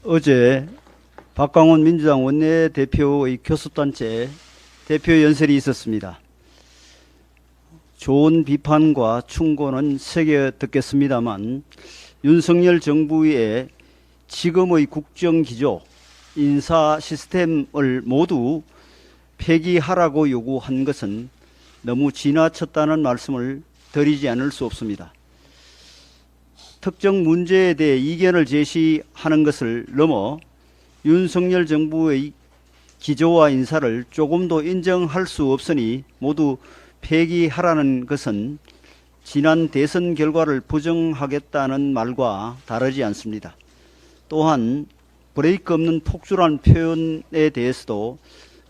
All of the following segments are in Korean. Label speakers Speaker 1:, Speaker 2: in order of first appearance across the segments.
Speaker 1: 어제 박광원 민주당 원내대표의 교섭단체 대표 연설이 있었습니다. 좋은 비판과 충고는 새겨 듣겠습니다만 윤석열 정부의 지금의 국정기조, 인사 시스템을 모두 폐기하라고 요구한 것은 너무 지나쳤다는 말씀을 드리지 않을 수 없습니다. 특정 문제에 대해 이견을 제시하는 것을 넘어 윤석열 정부의 기조와 인사를 조금도 인정할 수 없으니 모두 폐기하라는 것은 지난 대선 결과를 부정하겠다는 말과 다르지 않습니다. 또한 브레이크 없는 폭주란 표현에 대해서도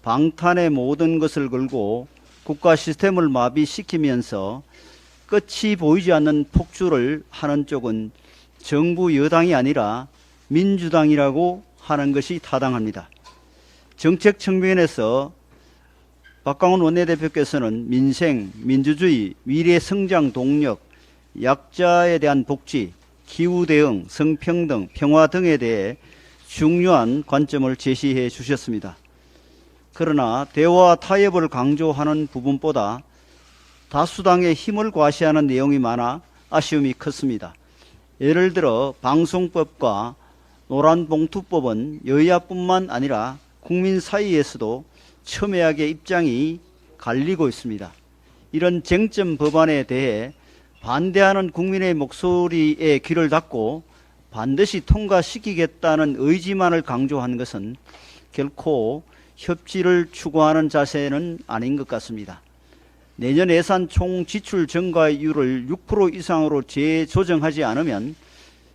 Speaker 1: 방탄의 모든 것을 걸고 국가 시스템을 마비시키면서 끝이 보이지 않는 폭주를 하는 쪽은 정부 여당이 아니라 민주당이라고 하는 것이 타당합니다. 정책 측면에서 박광원 원내대표께서는 민생, 민주주의, 미래 성장 동력, 약자에 대한 복지, 기후 대응, 성평등, 평화 등에 대해 중요한 관점을 제시해 주셨습니다. 그러나 대화 타협을 강조하는 부분보다 다수당의 힘을 과시하는 내용이 많아 아쉬움이 컸습니다. 예를 들어 방송법과 노란봉투법은 여야뿐만 아니라 국민 사이에서도 첨예하게 입장이 갈리고 있습니다. 이런 쟁점 법안에 대해 반대하는 국민의 목소리에 귀를 닫고 반드시 통과시키겠다는 의지만을 강조한 것은 결코 협치를 추구하는 자세는 아닌 것 같습니다. 내년 예산 총 지출 증가율을 6% 이상으로 재조정하지 않으면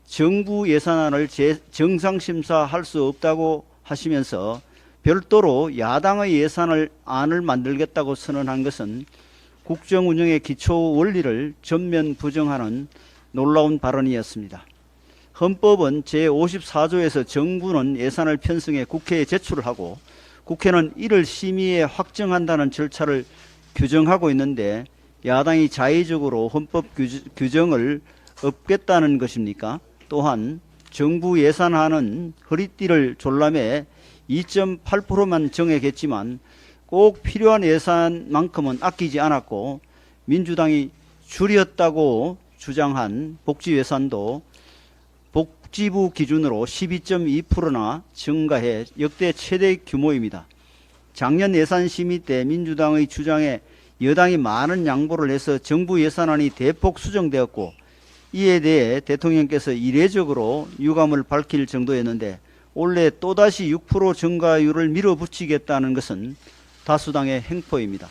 Speaker 1: 정부 예산안을 정상심사할 수 없다고 하시면서 별도로 야당의 예산안을 만들겠다고 선언한 것은 국정운영의 기초 원리를 전면 부정하는 놀라운 발언이었습니다. 헌법은 제54조에서 정부는 예산을 편성해 국회에 제출하고 국회는 이를 심의해 확정한다는 절차를 규정하고 있는데 야당이 자의적으로 헌법 규정을 없겠다는 것입니까? 또한 정부 예산안은 허리띠를 졸라매 2.8%만 정액했지만 꼭 필요한 예산만큼은 아끼지 않았고 민주당이 줄였다고 주장한 복지 예산도 복지부 기준으로 12.2%나 증가해 역대 최대 규모입니다. 작년 예산 심의 때 민주당의 주장에 여당이 많은 양보를 해서 정부 예산안이 대폭 수정되었고 이에 대해 대통령께서 이례적으로 유감을 밝힐 정도였는데 올해 또다시 6% 증가율을 밀어붙이겠다는 것은 다수당의 행포입니다.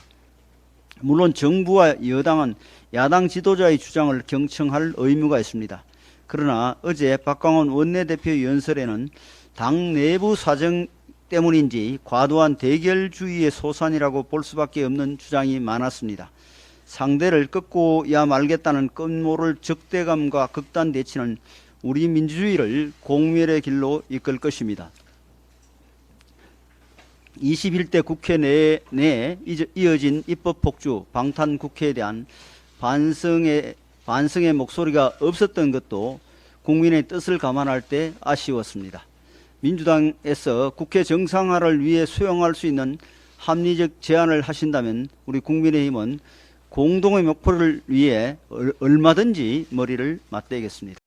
Speaker 1: 물론 정부와 여당은 야당 지도자의 주장을 경청할 의무가 있습니다. 그러나 어제 박광원 원내대표 연설에는 당 내부 사정 때문인지 과도한 대결주의의 소산이라고 볼 수밖에 없는 주장이 많았습니다. 상대를 꺾고야 말겠다는 끈모를 적대감과 극단 대치는 우리 민주주의를 공멸의 길로 이끌 것입니다. 21대 국회 내에 이어진 입법 폭주, 방탄 국회에 대한 반성의 목소리가 없었던 것도 국민의 뜻을 감안할 때 아쉬웠습니다. 민주당에서 국회 정상화를 위해 수용할 수 있는 합리적 제안을 하신다면 우리 국민의힘은 공동의 목표를 위해 얼마든지 머리를 맞대겠습니다.